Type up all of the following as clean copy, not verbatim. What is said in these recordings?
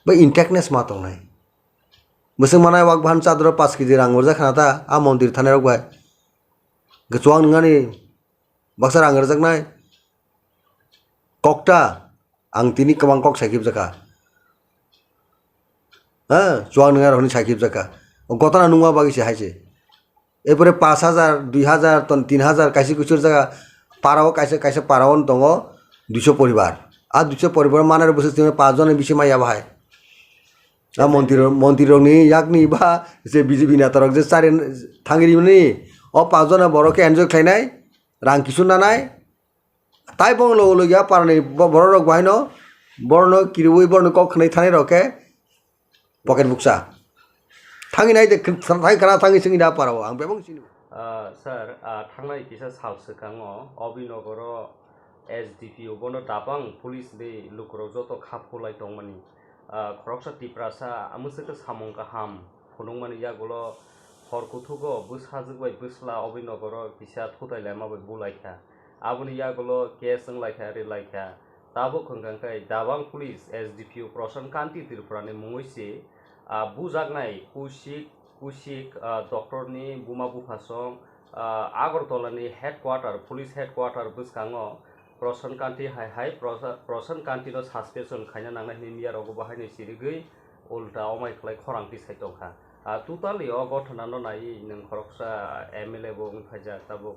बै इन्टेक्टनेस मा दंनाय बोसों मानाय वाक भान चादर 5 केजि रां हरजाखाना ता आ मन्दिर थानायाव बाय गोचुआं नङानि बाक्सा रां हरजाकनाय कक्टा आं तिनि कबां कक साइकिब जाका हाँ चुआं नङा रहनि साइकिब जाका गतना नुवा बागिसे हाइसे एरपरे 5,000 2,000 तन 3,000 काइसे कुछुर जागा पाराव काइसे पारावन दङ 200 परिवार आ 200 परिवार मानार बोसोर 5 जन बिसे माया बाहाय आ मन्दिरनि याकनि बा जे बिजेपि नेतारक जे चारि थांगिरिनि अ 5 जन बरके एन्जय खालायनाय रां किसुनानाय ताइ बंलो लगिया पारनि बररक बाहायनो बरनो किरुबै बरनो कक खनै थानाय रके पकेट बुक्सा थांगी नाय दे थांगी खाना थांगी सिंगी दा पाराव आं बेबं सिनु सर थांनाय किसा सालसोखाङो अबिनगर एसडिपिअ बनो दाबां पुलिस दे लुकुराव जत खापखौलाय दंमानि खरकसा तिप्रासा आमुसोखो सामं गाहाम फुनुंमानि यागुलो हरकुथुगो बोसाजोगबाय बोसला अबिनगर किसा थुतायलाय माबाय बुलायखा आबुनि यागुलो केस लायखा रे लायखा दाबो खंगांखाय दाबां पुलिस एसडिपिअ प्रसन कान्ति त्रिपुरानि मुङैसे बुजागनाय कुशिक डक्टरनि बुमा बुफासं आगरतलानि हेडक्वार्टार पुलिस हेडक्वार्टार बसकाङो प्रसन कान्ति हाय प्रसन कान्तिनो सासपेसन खायना नांनायनि मियारावबो बाहायनाय सिरिगै उल्टा अमायखलाय खरांथि साइटखा टोटालि अ घटनानो नाय नों खरकसा एमएलए बो फायजा ताबो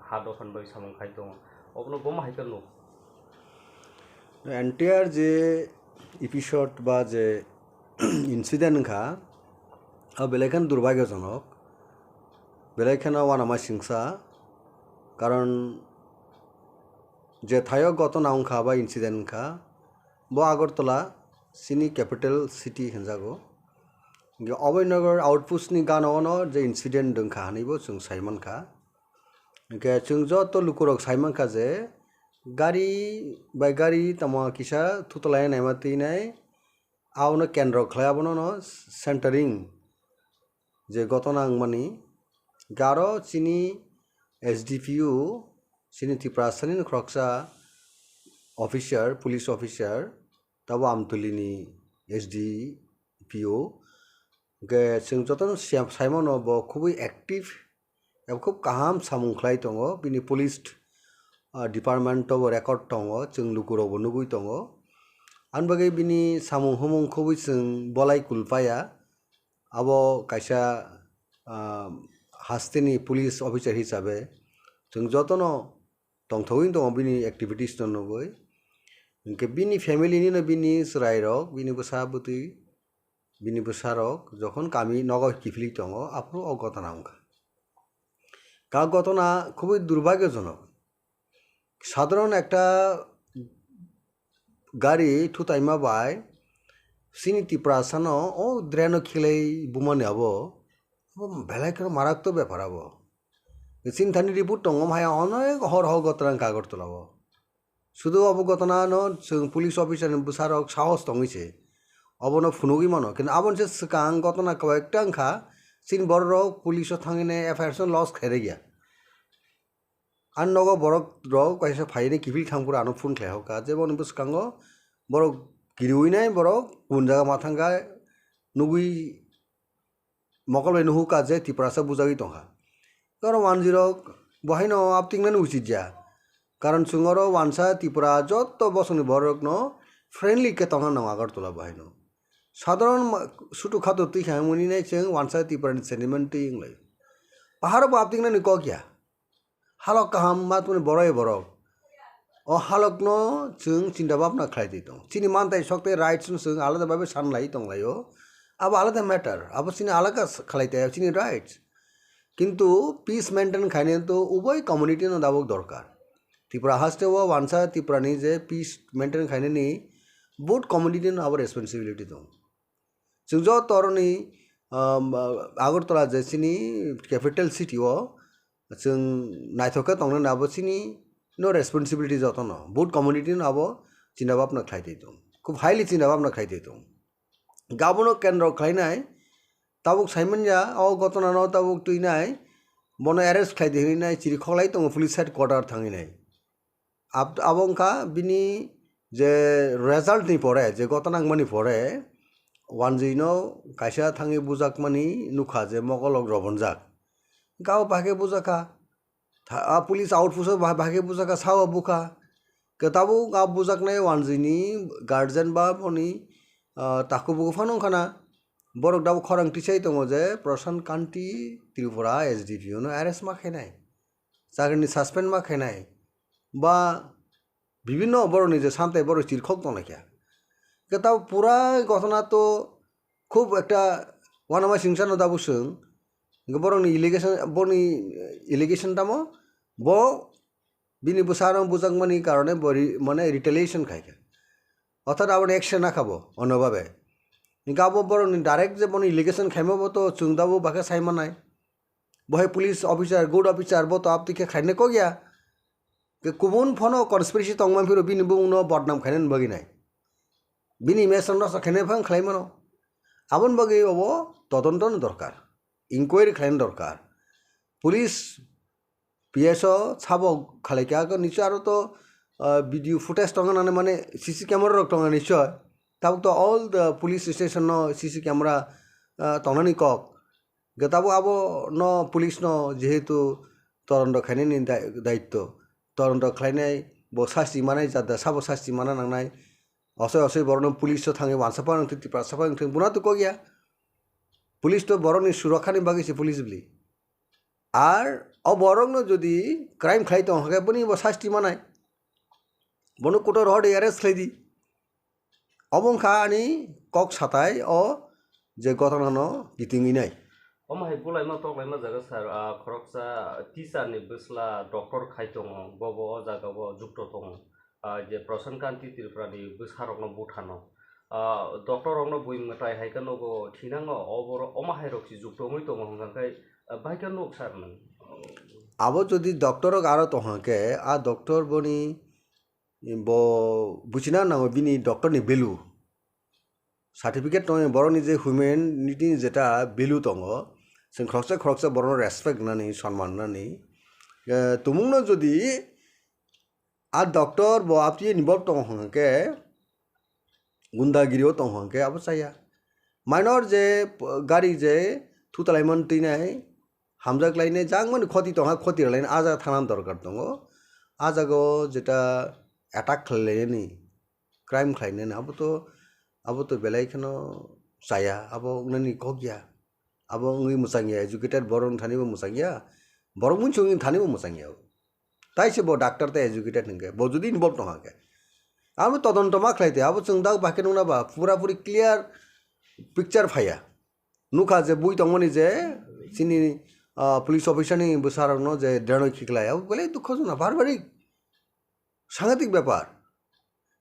हादोफान बै सामं खाय दङ अबनो बमा हायकन नो एन्टायर जे एपिसोड बा जे इन्सिडेंट खा बेलेखान दुर्भाग्यजनक बेलेखान वानामा सिंसा कारण जे थायो घटना खा बा इन्सिडेंट खा बो आगरतला सिनी कैपिटल सिटी हिंजागो अभयनगर आउटपोस्टनि गानावनो जे इन्सिडेंट दंखा हानिबो जों साइमन खा के जों जत लुकुरक साइमन खा जे गाड़ी बाय गाड़ी तमा किसा थुतलाय नायमा तीनाय आवनो केन्द्र खलायाबनो न सेंटरिंग जे घटना मानी गारो चिनी एसडीपीयू चिनी तिप्रासानि ख्रक्सा ऑफिसर पुलिस ऑफिसर तब आमतुलिनी एसडीपीयू के जों जतन साइमन बो खूब एक्टिव एबा खूब काहाम सामुंख्लाय दङ बिनि पुलिस डिपार्टमेंट रेकर्ड दङ जों लुकुरावबो नुगुय दङ आनबागै बिनि सामुं हुमुंखौबो जों बलाय कुलपाया अब कायसा हास्टेनि पुलिस ऑफिसर हिसाबै जों जतन दंथौइन दङ बिनि एक्टिविटीज दङबै इनके बिनि फेमिलिनिनो बिनि सरायरक बिनि बसाबुति बिनि बसारक যখন কামি নগর কিফলি দङ আপনি অঘটনা কা ঘটনা খুবই দুর্ভাগ্যজনক সাধারণ একটা गाड़ी थुताइमा बाय सिनी तिप्रासानो ओ द्रेनो खिलै बुमाने अब बेलायखो माराक तो बेपार अब सिन थानि रिपोर्ट दङ माया अनेक हर हर घटना कागज तलाब शुधु अब घटना न जों पुलिस ऑफिसर बुसारक साहस दङिसे अबनो फुनुगि मानो किन्तु आबन से सकां घटना कयेकटा खा सिन बड़ पुलिस थांगिने एफआईआर लस खेरे गया आन नगो बरक रग कैसे फाइने किफिल खामपुर आनो फुन खेहो का जे बन बसकांगो बरक गिरुइनाय बरक गुन जागा माथांगा नुगुई मकल नुहु का जे तिप्रासा बुजागि तंगा तर 10 बहायनो आपतिंगनानो उचित जा कारण सुंगरो वानसा तिप्रा जत बसनि बरक न फ्रेंडली के तंगा न आगरतला बहायनो साधारण सुटु खातो ति खामुनि नै जों वानसा तिप्रानि सेन्टिमेंट इंलै पहाड़ आपतिंगनानो क क्या हालक kaham matune borai borok o halok no जों चिन्ता भावना खालायदि दं चिनि मानताय सकते राइट्स जों आलादा भाबे सानलाय दंलायो अब आलादा मैटर अब चिनि आलादा खालायते चिनि राइट्स किन्तु पीस मेंटेन खायने तो उभय कम्युनिटी न दाबक दरकार त्रिपुरा हास्ते वो वानसा त्रिपुरानि जे पीस मेंटेन खायने नि बहुत कम्युनिटी न आवर रेस्पॉन्सिबिलिटी दं जों जो तरनि आगरतला जे चिनि कैपिटल सिटी वो जों नायथ'खा दंनो नाबो चिनि नो रेस्पॉन्सिबिलिटी जतन बहुत कम्युनिटी नाबो चिन्ता भावना खालायदि दं खूब हाईली चिन्ता भावना खालायदि दं गाबनो केन्द्र खालायनाय ताबुक साइमनजा अ घटना न ताबुक तुइनाय बनो एरेस्ट खालायदि हैनाय चिरि खलाय दं पुलिस हेडक्वार्टार थांगिनाय अब आबंखा बिनि जे रेजाल्ट नि परे जे गतनांग मानि परे वान जिनो कायसा थांगे बुजाक मानि नुखा जे मगलक रबनजाक गाव भागे बुजाका पुलिस आउटपुस्ट भागे बुजाका सावा बुखा केताबो गाव बुजाकनाय वान जिनि गार्जेन बा बनि ताकु बुगु फानंखाना बरक दाबो खरां टिसाइ दङ जे प्रशांत कान्ति त्रिपुरा एसडिपिअ नो अरेस्ट मा खायनाय जागोननि सासपेन्ड मा खायनाय बा বিভিন্ন বরণী যে শান্তে বড় চিরখক তো নাকি কেতাও পুরা ঘটনা তো খুব একটা ওয়ানামা সিংসানো দাবুসং বরংনি ইলিগেশন দামো ব বিনি বুসারং বুজাকমানি কারণে মানে রিটেলিয়েশন খাইকে অর্থাৎ আবার অ্যাকশন না খাবো অন্যভাবে গাবো বরংনি ডাইরেক্ট যে বনি ইলিগেশন খাইমাবো তো চুংদাবো বাকে সাইমানাই বহে পুলিশ অফিসার গুড অফিসার বো তো আপতিকে খাইনে কো গিয়া कुबुन फनो कन्सपिरेसी तंगमान फिरो बिनि बुंनो बदनाम खायन बगि नाय बिनि मेसन नस खायने फां खालायमानो आबन बगि अबो तदन्तन दरकार इनक्वायरि खालायन दरकार पुलिस पिएसओ साबो खालायका निश्चय आरो तो भिडियो फुटेज तंगनाने माने सीसी कैमरा रक तंगा निश्चय ताब तो all the police station no CC camera तंगनानि कक गताबो आबो न पुलिस न जेहेतु तदন্ত खायनायनि दायित्व तदন্ত खालायनाय ब सास्ति मानाय जादा साबो सास्ति माना नांनाय असय असय बरनो पुलिस थाङे वानसाफा नोंथि तिप्रासाफा नोंथि बुना तो को गया पुलिस तो बरनि सुरक्षानि बागैसो पुलिस बलि आर अ बरंनो जदि क्राइम खालाय तो हगे बनि ब सास्ति मानाय बनो कोटर हड अरेस्ट खालायदि अबंखा आनि कक साताय अ जे गतनानो गितिंगिनाय ओमहाय बुलायमा तगलायमा जागा सार खरकसा टिचारनि बसला डक्टर खायतङ बबो जागाबो जुक्त दङ जे प्रशांत कान्ति त्रिपुरानि बसारकनो बुथानो डक्टरनो बुइमटाय हायकानोगो थिनाङो अबर ओमहाय रक्सि जुक्तमै दङ हंगाखाय बायकानो सारमोन आबो जदि डक्टरक आरो तहाके आ डक्टर बनि ब बुचिना नाङो बिनि डक्टरनि भेलु सार्टिफिकेट दङ बरनि जे ह्युमेनिटी जेटा भेलु दङ जों खरकसा बरनो रेसपेक्ट नानै सन्मान नानै तुमुंनो जदि आ डक्टर ब आपति निबब दङ हंके गुंडागिरियाव दङ हंके अब साया माइनर जे गाड़ी जे थुतलायमन तैनाय हामजाक लायने जांमन खति दङ खति लायने आजा थानान दरकार दङ आजागो जेटा अटैक खालायनायनि क्राइम खालायनायनि अब तो बेलायखनो जाया अब उनानि कगिया अब उंगि मुसांगिया एजुकेटेड बरं थानिबो मुसांगिया बरं मुनसुंगि थानिबो मुसांगिया ताइसे ब डाक्टर ते एजुकेटेड नंगे ब जुदि इनवल्व नङाके आम तदন্ত मा खालायते अब जों दा बाके नङाबा पूरा पूरी क्लियर पिक्चर फाया नुखा जे बुइ तंगमनि जे सिनि पुलिस अफिसारनि बसारनो जे देरनो खिखलाय अब बेले दुख जुना बारबारिक सांघातिक ব্যাপার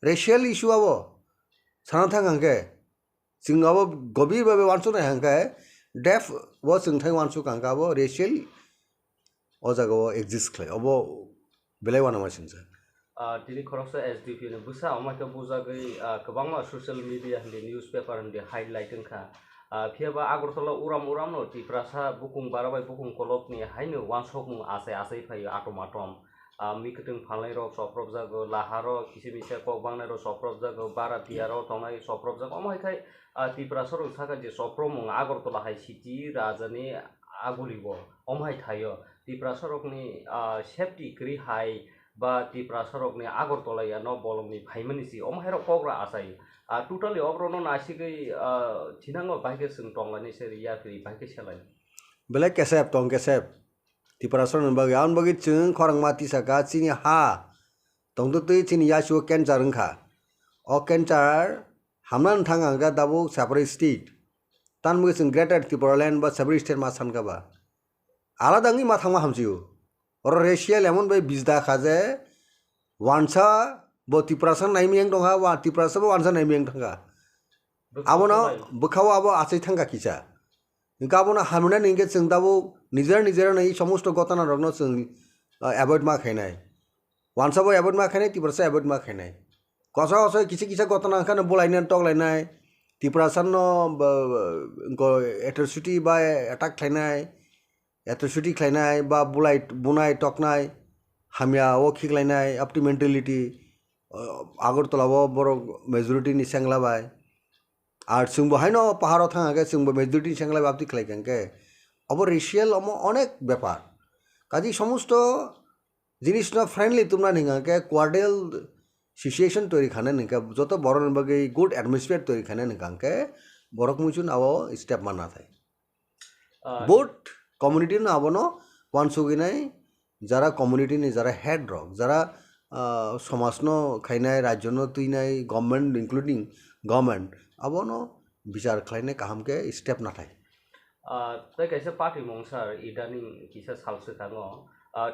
रेशियल इशू अब साना थांगांके जों अब गभीर भाबे वानसुनाय हांके डेफ वो जों थां वानसुक हांका अब रेशियल अ जागाव एक्जिस्ट खालाय अब बेलाय वाना मासिनसा दिनै खरकसा एसडिपि नि बुसा अमाखौ बुजागै गोबां ससियेल मिडिया नि निउज पेपार नि हाइलाइट होनखा फियाबा आगरतला उराम नो तिप्रासा बुकुं बाराबाय बुकुं कलबनि हायनो वानसक आसे आसे फायो आटम मिकटिं फालनाय रक सप्रब जागो लाहारो किसिमिसा कक बांनाय रक सप्रब जागो बारा पियारो तंनाय सप्रब जागो अमायखाय तिप्रासर साका जे सप्रम आगरतला हाय सिटी राजानि आगुलिबो अमाय थायो तिप्रासरकनि सेफ्टी क्रि हाय बा तिप्रासरकनि आगरतलाया न बलमनि फाइमानिसि अमायरो कग्रा आसाय टोटली अब्रनो नासिगै थिनांगो बायके जों तंलानि सेरि याखरि बायके सेलाय बेले केसेप तंग केसेप तिप्रासर नबागे आन बगे जों खरं माति साका चिनि हा तंदो तै चिनि यासु केन्सार ओंखा अ केन्सार हामनान थांगा दाबो सापरे स्टेट तान बगे जों ग्रेटर त्रिपुरालैंड बा सापरे स्टेट मा सानकाबा आलादाङै मा थांमा हामसियो और रेशियल एमन बे बिजदा खाजे वानसा ब तिप्रासन नाइमियं दंहा वा तिप्रासबो वानसा नाइमियं थांगा आबोना बखाव आबो आसै थांगा किसा गाबोना हामना निगे जों दाबो निजेर नै समस्त घटना रगनो जों एभॉइड मा खायनाय वानसाबो एभॉइड मा खायनाय तिप्रासा एभॉइड मा खायनाय कसा कसा किसी घटना खाने बोलायनाय टगलायनाय तिप्रासन एट्रसिटी बा एटाक खायनाय एट्रसिटी खायनाय बा बुलाय बुनाय टकनाय हामिया ओ खिगलायनाय आपटि मेन्टेलिटी আগরতলাবো বড় মেজরিটিनि सेंग्लाबाय আর जोंबो हायनो पाहाराव थाङाखै जोंबो मेजरिटिनि सेंग्लाबाय आपति खालायखांखे अब रेशियल अनेक ব্যাপার কাজে সমস্ত জিনিসটা ফ্রেন্ডলি তোমরা নিঙ্গাকে কোয়ার্ডিয়াল সিচুয়েশন তৈরি খানে নিকা যত বড় নিবাগে গুড অ্যাটমসফিয়ার তৈরি খানে নিকাকে বড়ক মুচুন আবো স্টেপ মানা থাই বোট কমিউনিটি না আবনো ওয়ান সুগিনাই যারা কমিউনিটি নি যারা হেড রক যারা সমাজনো খাইনাই রাজ্যনো তুইনাই গভর্নমেন্ট ইনক্লুডিং गभर्नमेंट अब न विचार खालायनाय काहामके स्टेप नाथाय तै कैसे पार्टी मंसार इदानी किसा सालसे थाङो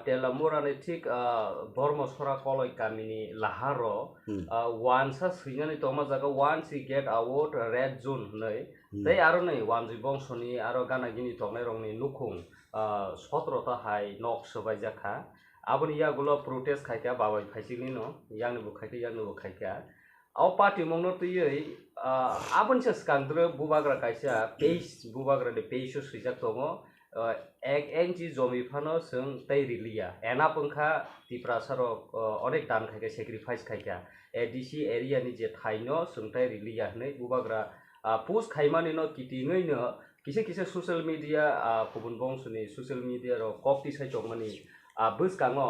तेलामुरानि थिक बर्मसरा कलय गामिनि लाहारो वानसा सैनानै तमा जागा वान सि गेट आउट रेड जोन नै तै आरो नै वानजि बंशनि आरो गानागिनि तंनाय रंनि नुखुं 17 ता हाय नक सबाय जाखा आबनि यागुलो प्रोटेस्ट खायका बाबाय फाइसिनि न यांनोबो खायका आव पार्टी मंगनो तुयै आबनसे स्कांद्र बुबाग्रा कायसा पेज बुबाग्रा दे पेज सैजाक दङो एक एनजी जमिफानो जों तै रिलिया एना पंखा तिप्रासारो अनेक दान खायका सेक्रिफाइस खायका एडीसी एरिया नि जे थाइनो जों तै रिलिया नै बुबाग्रा पोस्ट खायमानि न किटिङैनो किसे सोशल मीडिया गुबुन बंशनि सोशल मीडिया रो कक्ति साइचकमानि बसकाङो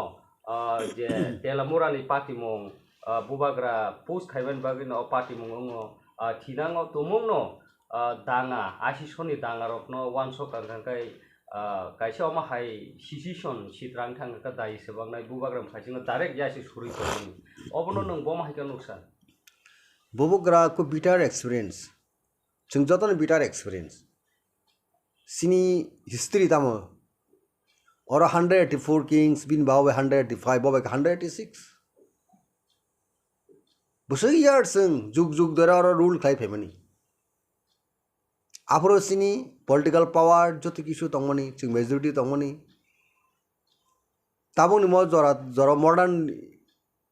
जे तेलामुरानि पार्टी मं बुबाग्रा पोस्ट खायबान बागिनो पार्टी मंगो थिनाङो तुमुंनो दाङा आशिसनि दाङारकनो वानस कांखांखाय कायसे अमा हाय सिचुएशन सिद्रां थांखा दाय सेबांनाय बुबाग्रा फाइसिनो डाइरेक्ट यासि सुरि करनि अबनो नों बम हायका नुकसान बुबुग्रा को बिटार एक्सपीरियंस जों जतन बिटार एक्सपीरियंस सिनी हिस्ट्री तामो और 184 किंग्स बिन बावे 185 बावे 186 बसै यार जों जुग जुग दरा और रूल खाय फेमनि आपरो सिनी पॉलिटिकल पावर जति किसु तंगमनि जों मेजरिटी तंगमनि ताबोनि म जरा मॉडर्न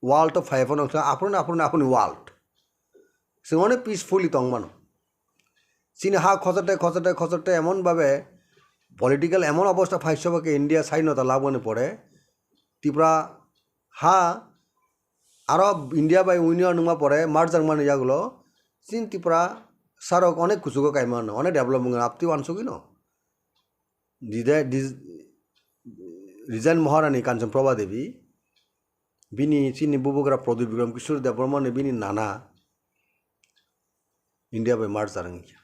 वर्ल्ड तो फाइव न आपन वर्ल्ड जों अनेक पिसफुली तंगमानो सिनी हा खजटे एमन भावे पॉलिटिकल एमन अवस्था फाइसबाके इंडिया स्वाधीनता लाभने पड़े त्रिपुरा हा आरब इंडिया बाय यूनियन नुमा पड़े मार्जार माने जागुलो सिन त्रिपुरा सारक अनेक कुसुको कायमान अनेक डेवलपमेंट आपति वानसुगी न रिजाइन महारानी कांचन प्रभा देवी बिनी सिनी बुबुग्रा प्रदीप विक्रम किशोर देवबर्मन बिनी नाना इंडिया बाय मार्जार नगिया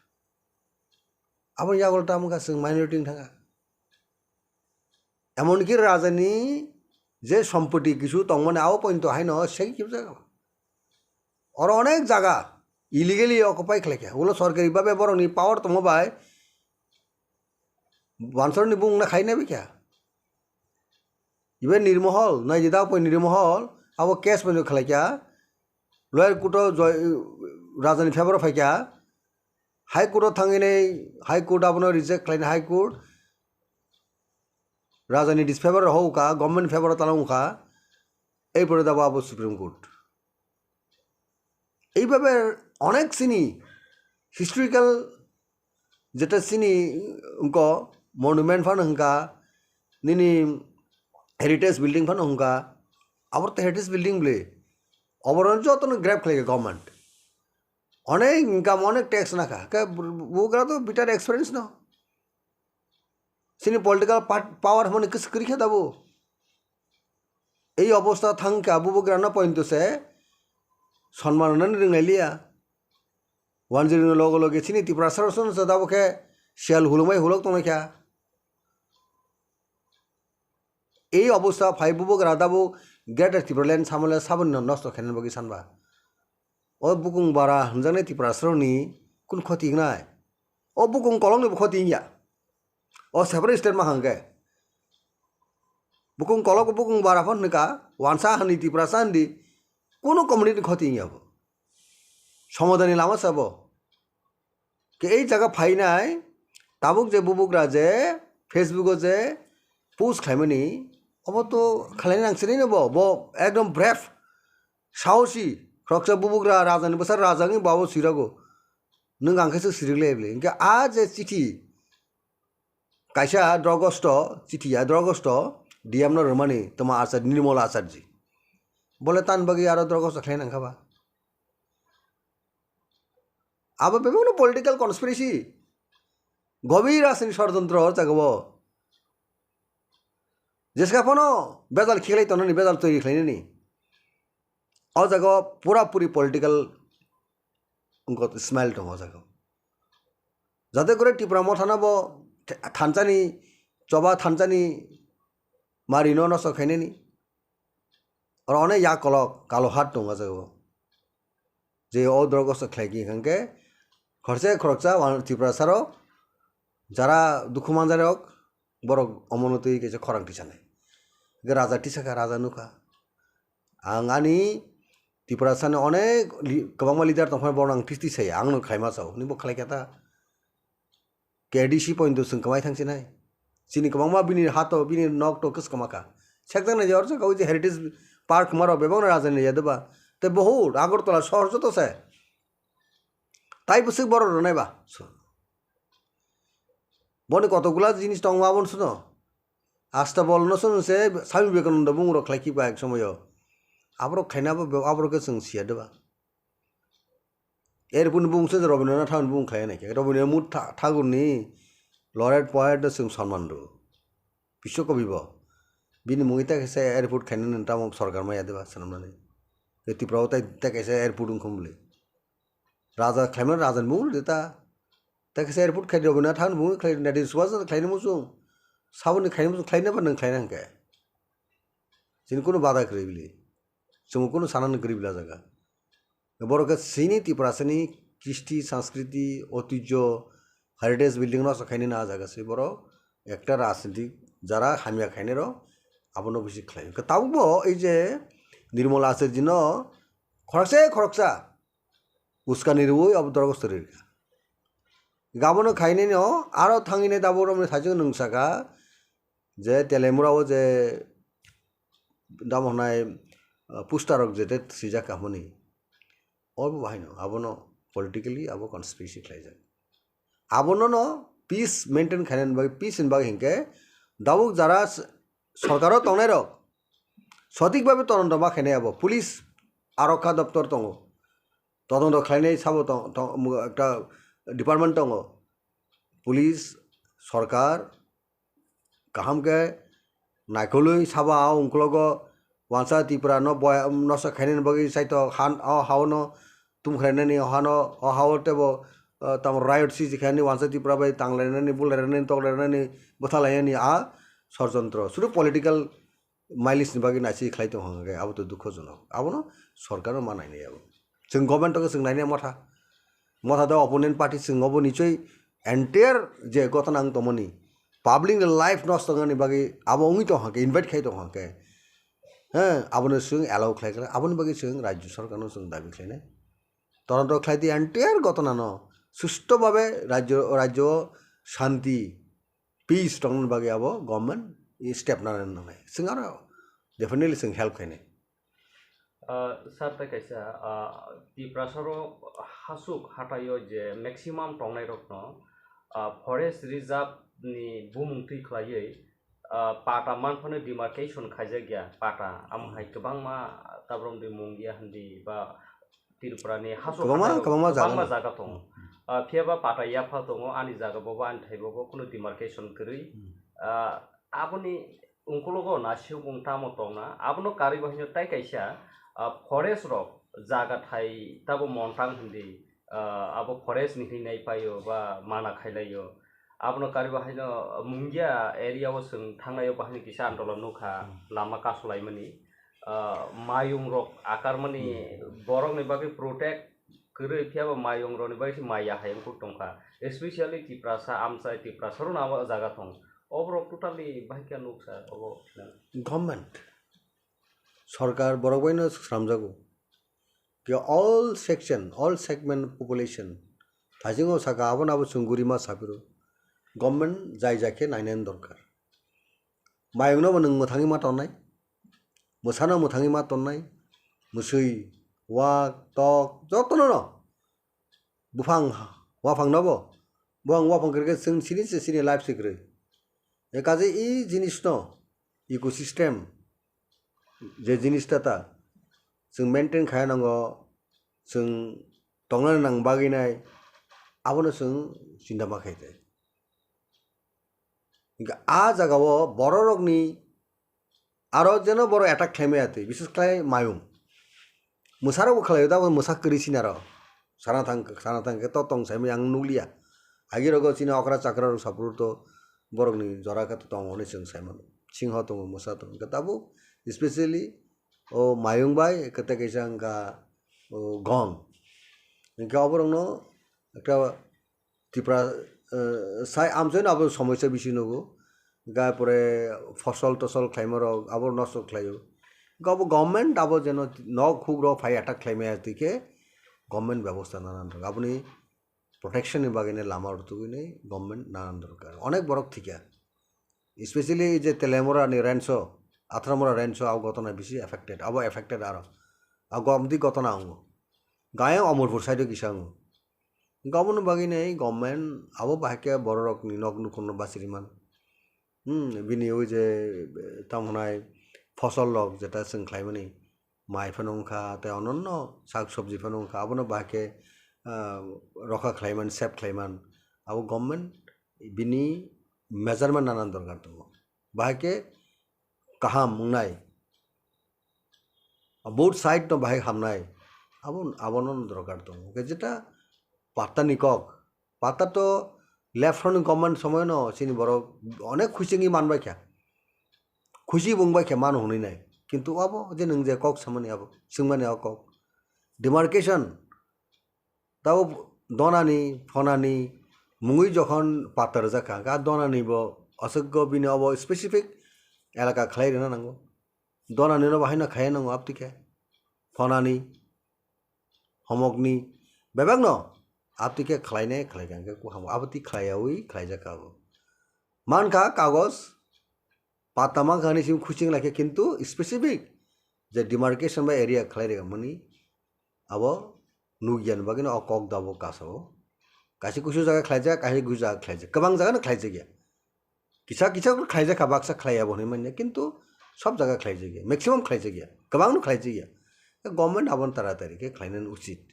अब यागोलटा आमका जों माइनरिटी थाङा एमनकि राजानि जे सम्पत्ति किछु तंगमाने आव पॉइंट हाय न से कि जागा और अनेक जागा इलिगेली अकुपाई खालायखा ओलो सरकारी भाबे बरंनि पावर तंगबाय वानसरनि बुंना खायना बिखा इबे निर्महल नाय जिदा पॉइंट निर्महल आव केस बनो खालायखा लयार कोर्ट राजानि फेवर फायखा हाई कोर्ट थांगिनै हाई कोर्ट आपनो रिजेक्ट खालायना हाई कोर्ट राजानि डिसफेवर होका गवर्नमेंट फेवर तालांखा एइपरे दाबो आबो सुप्रीम कोर्ट এইভাবে অনেক সিনি হিস্ট্রিক্যাল যেটা সিনি উনক মনুমেন্ট ফান হংকা নিনি হেরিটেজ বিল্ডিং ফান হংকা আবার তো হেরিটেজ বিল্ডিং বলে অবরণ যত গ্র্যাব খেলে গভর্নমেন্ট অনেক ইনকাম অনেক ট্যাক্স নাখা বুগরা তো বিটার এক্সপিরিয়েন্স না সিনি পলিটিক্যাল পাওয়ার মানে কিস করিখা দাবো এই অবস্থা থাঙ্কা বুবুগ্রা না পয়েন্টসে सम्मान रोंनायलिया 1-0 लगे लगे सिनी त्रिपुरा सरसन दाबोखे शियाल हुलुमाय हुलक तंनायखा এই অবস্থা ফাইভ বুবুগ্রা দাবো गेट त्रिपुरालैंड सामले साबन नष्ट खायनाय बागै सानबा ओ बुकुं बारा हमजानाय त्रिपुरा सरनि कुन खति नाय ओ बुकुं कलंनि खति या ओ सेपारेट स्टेट मा हांगे बुकुं कलक बुकुं बारा फन नका वानसा हानि त्रिपुरा सानदि কোনো কমিউনিটি ক্ষতি যাব সমাধানী লামা চাব কি এই জায়গা ফাই নাই তাবুক যে বুবুগ্রা যে ফেসবুকও যে পোস্ট খাইমানি অব তো খালাইনি নাंसिनै नब ब एकदम ब्रेफ साहसी ख्रक्सा बुबुग्रा राजानि बसार राजानि बाबो सिरागो नों आंखायसो सिरिगलायबले इनके आ जे चिठी कायसा द्रगस्ट चिठिया द्रगस्ट डिएम न रमानि तमा आचार्य निर्मला आचार्य বলে তান বাকি আরো দ্রগস খাই না খাবা আবার বিভিন্ন পলিটিক্যাল কনস্পিরেসি গভীর রাজনীতি ষড়যন্ত্র জাগব যেসকাফনো বেজাল খেলাই তননি বেজাল তৈরি খেলাইনি অ জাগ পুরাপুরি পলিটিক্যাল স্মেল দङ জাগ যাতে করে ত্রিপুরা মথানাবো থানচানি চবা থানচানি মারিনো নস খাইনি আর অনেক ইয়া কলক কালো হাত দङ জাগ যে ও দ্রগস খেলাইকি এখানকে খরচে খরচা ত্রিপুরা সারো যারা দুঃখ মানজারে হোক বড় অমনতি গেছে খরাংটি সানাই রাজা টিসাকা রাজা নুকা आंगानी त्रिपुरा साने अनेक गोबां लिडार दंफां बरं आं टिस टिसाय आंनो खायमा चाव निबो खालायखाता केडीसी पॉइंट जों कमाय थांसिनाय सिनि गोबां बिनि हातो बिनि नक तो कस कमाका सेकजां ने जर गाव जे हेरिटेज पार्क मारो बेबां राजानि यादबा ते बहुत आगरतला शहर जतो से ताई बसु बड़ रनायबा बने कतगुला जिनिस दं माबन सुनो आस्था बलनो सुनसे स्वामी विवेकानंद बुंरो खालायखिबा एक समय आब्रो खायनाबो आब्रो के जों सियादबा एरपुन बुंसो रबीन्द्रनाथ ठाकुर बुं खायनायखे रबीन्द्रनाथ ठाकुरनि लरेट पएट जों सन्मान दो विश्वकवि ब बिनि मुङैता कैसे एयरपोर्ट खायनो ताम सरकार मा यादबा सनमनानै त्रिपुराव ताय कैसे एयरपोर्ट उखमले राजा खायमन राजन बुं देता ताय कैसे एयरपोर्ट खाय रबीन्द्रनाथ ठाकुर बुं खाय नेति सुभाष खायनो मुसुं साबनि खायनो मुसुं खायनोबा नों खायनांके जिन कोनो बाधा करिबिलि जों कोनो सानान करिबिला जागा बर'का सिनि त्रिपुरासनि कृष्टि संस्कृति ঐতিহ্য हेरिटेज बिल्डिं न सखायनो ना जागासै बर' একটা রাজনীতিক যারা হামিয়া খাইনের আবনো বেশি খাই তাও এই যে নির্মলা আচার্য ন খরকসে খরকসা উস্কানির ওই অবদরগস্তরের গাবনো খাইনি ন আরো থাঙিনে দাবর সাজো নংসাকা যে তেলেমুরাও যে দাম হনায় পুস্তারক যেতে সিজা কামনি अब बाहायनो आबनो पलिटिकली अब कन्सपिरेसि खालायजा आबनो न पीस मेंटेन खायन बागै पीस इन बागै हिंके दाबुक जारा सरकारो तंनाय रक सঠিক भाবে তদন্ত मा खायनाय आबो पुलिस आरक्षा दप्तर दङ তদন্ত खायनाय साबो একটা डिपार्टमेंट दङ पुलिस सरकार गाहामके नायखलै साबा अंकलग वांसा त्रिपुरा न बय नस खायनाय बागै साइतो हान हावनो तुम खायनाय हानो हावते बो तम रायट सि खायनाय वांसा त्रिपुरा बाय तांलायनानै बुलायनानै तगलायनानै बोथालायनानै आ षड़यंत्र शुरू पलिटिकल माइलिस बागै नासि खायतो हंगे आबो तो दुखजनक आबनो सरकार मानायनाय आबो जों गभर्नमेंट जों नायनाय मथा द अपोनेंट पार्टी जोंबो निचय एंटायर जे गतना आं तमनि पाब्लिक लाइफ नष्ट गनि बागै आबो उंगि तो हंगे इनवाइट खायतो हंगे हाँ आबनो जों एलाउ खालायग्रा आबोनि बागै जों राज्य सरकारनो जों दाबि खालायनाय तदন্ত खालायदि एंटायर गतना न सुस्थ भावे राज्य शांति पीस दंनि बागै आबो गभर्नमेंट स्टेप नानै जों आरो डेफिनेटली जों हेल्प खायनाय सर ताय कैसा त्रिपुरासरो हासुक हाटायो जे मैक्सिमाम टंनाय रखनो फरेस्ट रिजर्व नि बुमुंथि खलायै पाटा मानफोरनो डिमार्केशन खायजा गया पाटा आमहाय गोबां मा ताब्रम दि मुंगिया हन्दि बा त्रिपुरानि हासुक गोबां जागा दं फियाबा पाटा याफा दङ आनि जागा बाबा आनि थाइबाबो कोनो डिमार्केशन करै आबनि उंकलगो नासिउ बुंता मतंना आबनो कारि बाहिनो ताय कैसा फरेस्ट रक जागा थाइ ताबो मन्टां हन्दि आबो फरेस्ट निहिनाय पायो बा माना खायलायो आबनो कारि बाहिनो मुंगिया एरियाव जों थांनायाव बाहिनो किसा आन्दोलन नुखा लामा कासलायमनि मायुं रक आकारमनि बरंनि बागै प्रोटेक्ट करै फियाबा मायुं रनि बागै माया हायंखौ दंखा स्पेशली त्रिपुरासा आमसाय त्रिपुरासरो नामा जागा दं ओभरऑल टोटली बाहिका नुखसा ओबो गभर्नमेंट सरकार बरगबायनो सामजागौ कि all section all segment population थाजिङो साका आबनाबो सुंगुरिमा साबिरो गभर्नमेंट जाय जाके नायनायनि दरकार मायंनो नों मोथाङै मा तननाय मोसानो मोथाङै मा तननाय मुसै वाक तक जतनो न बुफां वाफां नबो बुआं वाफां करके जों सिनि लाइफ सिग्रै ए काजे इ जिनिस न इकोसिस्टेम जे जिनिसटा ता जों मेनटेन खालामनांगौ जों दंनो नांबागिनाय आबोनो जों सिन्था माखायदे आ जागावो बर' रगनि आरो जेन बर' एटाक खालामैयाते बिसेस खालाय मायुं मोसारावबो खालायो दा मोसा करिसिन आरो साना थांके तो तंग साइमे आं नुलिया आगिरगो चिना अकरा चाकरा सापुर तो बरगनि जराका तो तंग होने जों साइमन सिंह तो मोसा तो कताबो स्पेशली ओ मायुं बाय कते कैसा का गं इनका अबरंनो একটা ত্রিপুরা সাই আমজেন আবার সমস্যা বেশি নগো গায়ে পরে ফসল টসল খাইমার আবার নষ্ট খাইও গাবো গভর্নমেন্ট আবার যেন ন খুব ফাই অ্যাটাক খাইমে দিকে গভর্নমেন্ট ব্যবস্থা নানান দরকার আপনি প্রোটেকশনের বাগিনে লামার তুগুনে গভর্নমেন্ট নানান দরকার অনেক বড় থেকে স্পেশালি যে তেলেমরা নি রেঞ্চ আথরামরা রেঞ্চ আও গতনা বেশি এফেক্টেড আবার এফেক্টেড আরো আও গমদি গতনা আঙ্গ গায়ে অমরপুর সাইডে কিসাঙ্গ গাবন বাগিনে গভর্নমেন্ট আবো বাহাকে বড় রকনি নগ্ন কোনো বাসিরিমান বিনি ওই যে তামনায় ফসল লগ যেটা जों খাইমানি মাই ফেনংখা তে অনন্য শাক সবজি ফেনংখা আবনো বাহাকে রক্ষা খাইমান সেফ খাইমান আবো গভর্নমেন্ট বিনি মেজারমেন্ট নানান দরকার দङ বাহাকে কাহাম মুंनाय बोथ साइड तो बाहाय हामनाय আবনন দরকার দङ যেটা পাত্তা নিকক পাত্তা তো লেফট ফ্রন্ট গভর্নমেন্ট সময় ন চিনি বড় অনেক খুশি মানবাই খেয়া খুশি বুংবাই খেয়া মান হনি নাই কিন্তু আবো যে নং যে কক সামনে আবো সিংমানে কক ডিমার্কেশন তাও দনানি ফনানি মুই যখন পাত্তার জাকা গা দনানিব অসজ্ঞ বিনে অব স্পেসিফিক এলাকা খাই না নাঙ্গো দনানিনো বাহাইনা খাই নাঙ্গো আপতিকে ফনানি हमकनी बेबाग न आपती के खलायने खलायगांगे को हम आपती खलायावी खलायजाकाबो मानका कागज पातामा गानि सिम खुसिं लाके किन्तु स्पेसिफिक जे डिमार्केशन बा एरिया खलायरेगा मनि अब नुगियान बागिन अकक दाबो कासो कासि कुसु जागा खलायजा काहि गुजा जागा खलायजा गोबां जागा न खलायजा गया किसा किसा खलायजा का बाक्सा खलाया बने माने किन्तु सब जागा खलायजा गया मैक्सिमाम खलायजा गया गोबां न खलायजा गया गभर्नमेंट आबन ताड़ाताड़ी के खाइनन उचित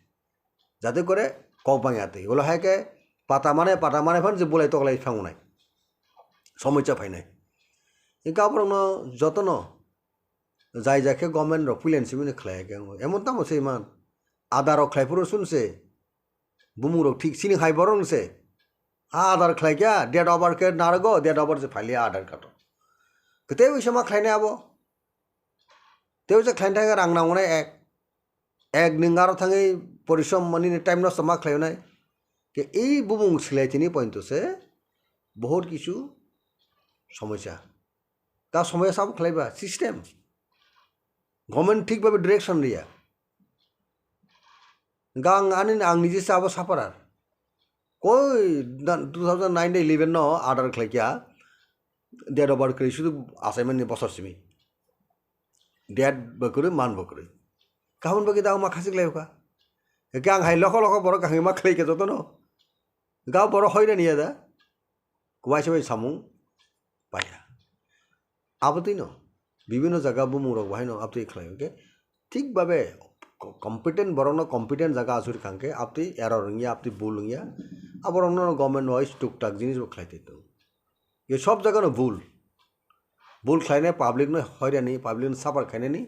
जाते करे कबायाते बोला है के पाता माने फन जे बोलाई तगलाई फांगनाय समस्या फाइनाय इनका अपरन जतन जाय जाके गभर्नमेंट रो प्लेन सिमिने खलाय के एमन तामो से मान आदार खलायफोर सुनसे बुमु रो ठीक सिनि हाय बरन से आदार खलाय क्या डेट ओवर के नारगो डेट ओवर से फाइलिया आधार कार्ड कते विषमा खलायनाय आबो तेव जे खलायनाय रां नांगनाय एक निंगारो थाङै परिश्रम मानि टाइम नष्ट मा खालायनाय के এই বুবুং সিলাইতিনি পয়েন্ট से बहुत কিছু সমস্যা তা সমস্যা সব খালাইবা সিস্টেম গভর্নমেন্ট ঠিকভাবে ডিরেকশন দিয়া গাং আনি आं নিজে সাবো সাপারার কই 2009 11 ন আর্ডার খালাইয়া ডেট ওভার করে শুধু অ্যাসাইনমেন্ট বছর সিমি ডেট বকরে মান বকরে কাহন বাকি দাও মাখাসি লাইকা গাং হাই লখ লখ বড় গাং মা খাইকে যত ন গাও বড় হইরা নিয়া দা কুয়াই সবাই সামু পায়া আবতি ন বিভিন্ন জায়গা বুমুরক বাহাই ন আপনি খাইও কে ঠিকভাবে কম্পিটেন্ট বড় ন কম্পিটেন্ট জায়গা আসুর কাঙ্কে আপনি এরর ইয়া আপনি ভুল ইয়া আবার অন্য গভর্নমেন্ট ওয়াইজ টুকটাক জিনিস খাইতে তো ये सब जगह न भूल खाने पाब्लिक न हयरानी पाब्लिक साफार खाने नी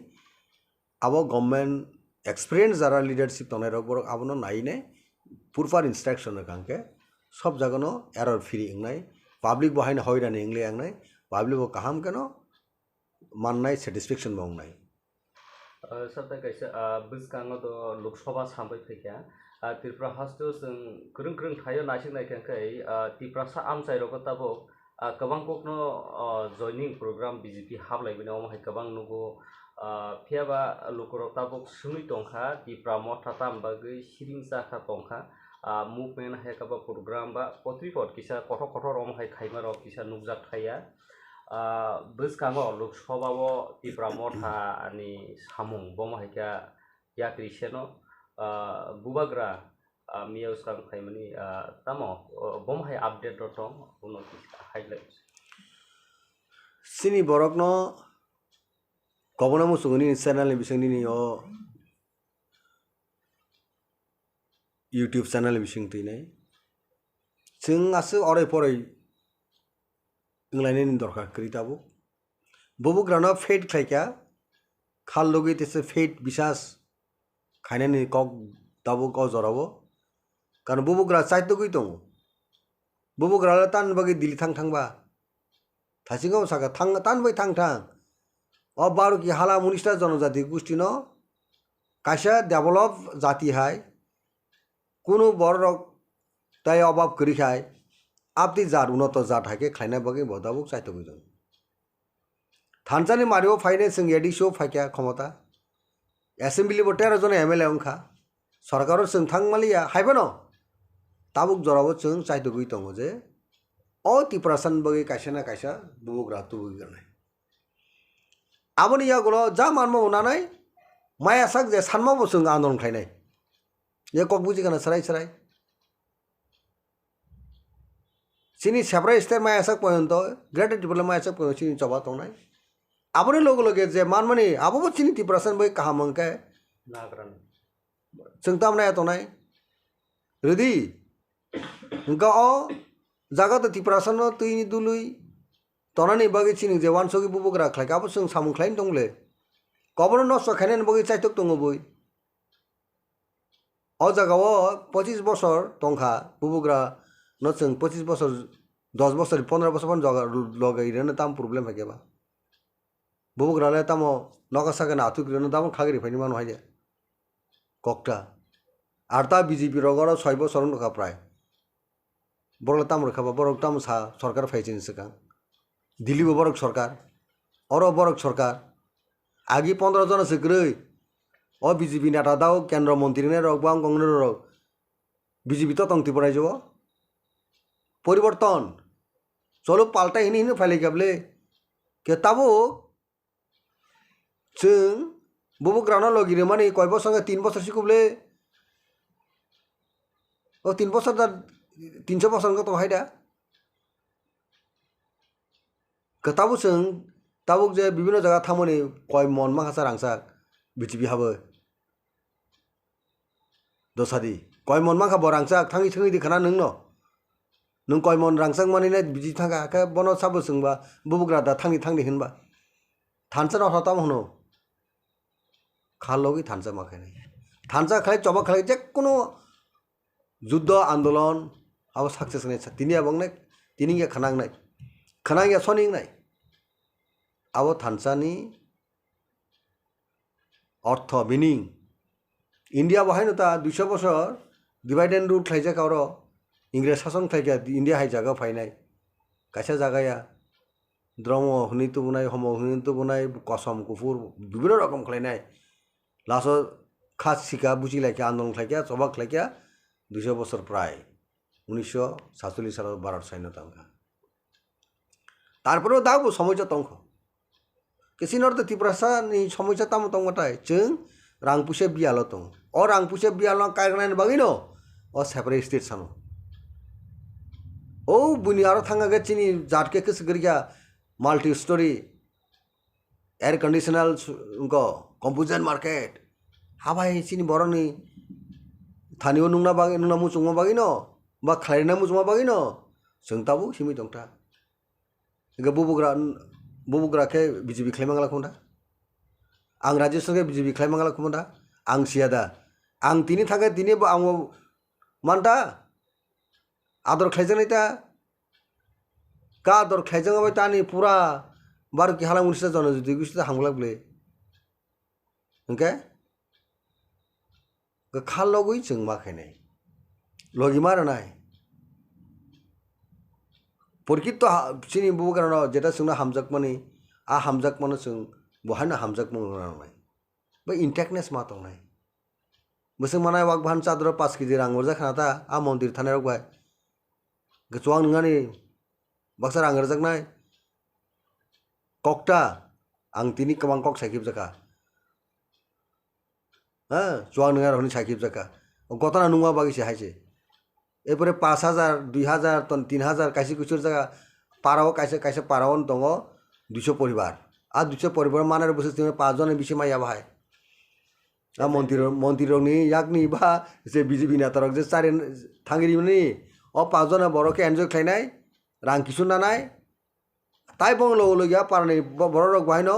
अब गभर्नमेंट एक्सपिरियंस जरा लीडरशिप तनाय बर अब न नाइने पुरफार इंस्ट्रक्शन कांके सब जगह न एरर फ्री इंगनाय पाब्लिक बहायन हयरानी इंगले इंगनाय पाब्लिक को काहाम केन माननाय सेटिस्फेक्शन बावनाय सबथा कैसे बिसकांगो तो लोकसभा सामबाय फैया त्रिपुरा हास्टो जों गोरों गोरों थायो नायसिंनाय कांके त्रिपुरा सा आमसाइरको ताबो गोबां कखनो जयनिं प्रग्राम बीजेपी हाबलायबिनाव माहाय गोबां नुगो फियाबा लुकरो ताबुक सुनि तंखा त्रिपुरा मथाताम बागै सिरिं जाखा तंखा मुभमेन्ट हायकाबा प्रग्राम बा पत्रिपट किसा कथ कथ रमहाय खाइमार किसा नुकजाक थाया बिसकांगो लोकसभाव त्रिपुरा मथानि सामुं बमाहायका याक्रिसेनो बुबाग्रा मियाव स्कां खाइमानि तामो बमहाय अपडेट दं उनाव हाइलाइट सिनि बरकनो गबना मुसुगनि चैनल नि बिसंनि नि YouTube channel bising tinai जों आसो अराय पराय इंलायनायनि दरकार करिताबो बुबुग्राना फेट खायका खाल लगे तेसे फेट बिसास खायनानै कक दाबो क जराबो कारण बुबुग्रा चाइतो गई दं बुबुग्राला तान बगे दिल्ली थांबा थासिगाव सागा तान बै थां अ बारु की हाला मुनिस्टा जनजाति गोष्ठी न काशा डेभलप जाति हाय कोनो बर ताई अभाव करी खाय आपती जात उन्नत जात हाके खायना बगे बदाबो चाइतो गई दं थानसानि मारियो फाइने जों एडिसो फाइका क्षमता एसेम्बली बो 13 जन एमएलए अंखा सरकारो जों थांमालिया हायबो न ताबुक जराबो जों चाइतो गई दं जे अ तिप्रासान बगे कायसा ना कायसा बुबुग्रा तुबुग गनाय आबोनि यागलो जा मानमो उनानै माया साक जे सानमाबो जों आन्दोलन खायनाय ये कक बुजि गाना सराय सिनी सेपरेट स्टेट माया साक पयन्त ग्रेटर टिपला माया साक पयन्त सिनी चबा तंनाय आबोनि लगे जे मानमानि आबोबो सिनी तिप्रासान बगे काहा मंके नागरान जों तामनाय तंनाय रेडी इंका अ जागात तिप्रासान तुइनि दुलुइ तनानि बगे सिनी जे वानसोगि बुबुग्रा खायकाबो जों सामुं खायन दंले कबनो नस्ट खायनायनि बगे चाइतक दङ बय अ जागाव 25 बছর तंखा बुबुग्रा न जों 25 बছর 10 बছर 15 बছर जगा लगाइरनो ताम प्रब्लेम हाकेबा बुबुग्राले तामो नगा सागा ना आतुग्रनो दाम खागिरि फाइनि मानो हायदे ककटा आरता बीजेपी रगर 6 बছर नका प्राय बरला ताम रखाबा बरक ताम सा सरकार फाइजिन सका दिल्ली बरक सरकार और बरक सरकार आगे 15 जन सेग्रै अ बीजेपी नेता दाव केंद्र मंत्री ने रक बां गंगने रक बीजेपी तो तंगति पराय जब परिवर्तन चलो पाल्टा हिनि फाइले गाबले के ताबो जों बुबुग्राना लगिरे माने कय बছर 3 बছर सिकुबले ओ 3 बছर दा 300 बছर तो हायदा कताबो जों ताबुक जे विभिन्न जगह थामनि कय मन माखासा रांसा बीजेपी हाबो दसादि कय मन माखा बरांसा थांगि थंगि दिखाना नों कय मन रांसाक माने बिदि थांगा का बनो साबो जोंबा बुबुग्रा दा थांगि होनबा थानसा न हताम हनो खाललगि थानसा माखाय थानसा खाय चबा खाय जे कोनो युद्ध आंदोलन अब सक्सेस नै तिनी आबंगनाय तिनी या खनांगनाय सनिंगनाय अब थानसानि अर्थ मिनिं इंडिया बाहायनो ता 200 बছর डिवाइड एंड रूल खायजा कावर इंग्रेज शासन खायजा इंडिया हाय जागा फायनाय कायसा जागाया द्रम हुनि तो बुनाय हम हुनि तो बुनाय कसम कुफुर विभिन्न रकम खायनाय लासो खास सिका बुजिलायका आंदोलन खायका चबा खायका 200 बছর प्राय 1947 साल भारत स्वाधीनता अंका तारपरेও दाबो समस्या तंख किसिन अर्थ तिप्रासानि समस्या ताम तंगटाय जों रांपुसे बियाल दं अ रांपुसे बियाल कायरनायनि बागैनो अ सेपारेट स्टेट सानो ओ बुनि आरो थांगा चिनि जाटके कसगरिया माल्टी स्टोरी एयर कंडीशनल उनको कंपोजिशन मार्केट हाबाय चिनि बरनि थानियो नुंना बागै नुंना मुचुंगा बागैनो बा खायना मुचुंगा बागैनो जों ताबो सिमि दंता इगा बुबुग्रा के बीजेपी खायमांगला खोंदा आं राज्य सरकार बीजेपी खायमांगला खोंदा आं सियादा आं तिनि थागे तिनि आं मानता आदर खायजनायता का आदर खायजंगाबाय तानि पूरा बार की हाला मुनिस्टा जन जुदि गुस्ता हांगलागले ओंके खाल लगै जों माखायनाय लगी मारनाय परिकित सिनि बुबुग्रानो जेटा जोंना हामजाक माने आ हामजाक माने जों बहायनो हामजाक मावनाय बे इंटेक्टनेस मा दंनाय बोसों मानाय वाक भान चादर 5 केजि रां हरजा खानाता आ मन्दिर थानाय रगबाय गोचवां नङानि बक्सा रां हरजाकनाय ककटा आं तिनि कबां कक साइकिब जाका चुवां नङा रहनि साइकिब जाका गतना नुवा बागिसे हायसे एरपरे 5000 2000 तन 3000 कायसे कुचुर जागा पाराव कायसे पारावन दङ 200 परिवार आ 200 परिवार मानार बोसोर 5 जन बिसे माया बाहाय মন্ত্রী ইয়াকনি বা যে বিজেপি নেতারক যে চারি থাঙ্গিরিমনি পাঁচজনে বড়কে এনজয় খাইনাই রাং কিছু নানাই তাই বংলগিয়া পারনি বড় রক বাহিন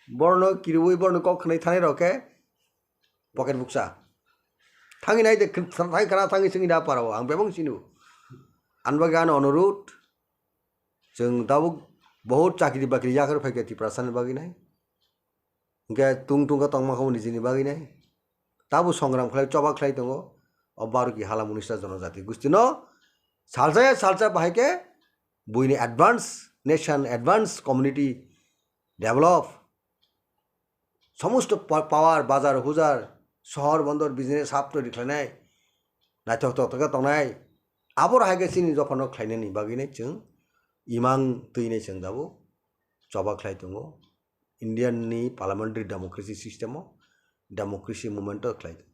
বর্ণ কিরুই বর্ণ কখনাই থানাই রকে পকেট বুকসা থাঙি নাই থাঙি খানা থাঙি सिंgi दा पाराव आं बेबं सिनु आनबागे आन अनुरोध जों दाबो बहुत चाकरि बाकरि याखर फैके तिप्रासानि बागै नाय इनके तुंगा तंगमाखौ निजिनि बागै नाय दाबो संग्राम खालाय चबा खालाय दङ अबारुकी हाला मुनिस्टा जनजाति गुस्तिनो सालसा बाहायके बुइनि advance nation advance community develop समस्त पावार बाजार हुजार शहर बन्दर बिजनेस हाब तैरि खालायनाय नायथक तंनाय आबर हायगे सिनि जखन खालायनायनि बागैनो जों इमां तैनाय जों दाबो चबा खालाय दङ इन्डियाननि पार्लियामेन्टारि डेमोक्रेसि सिस्टेमाव डेमोक्रेसि मुभमेन्ट खालायदों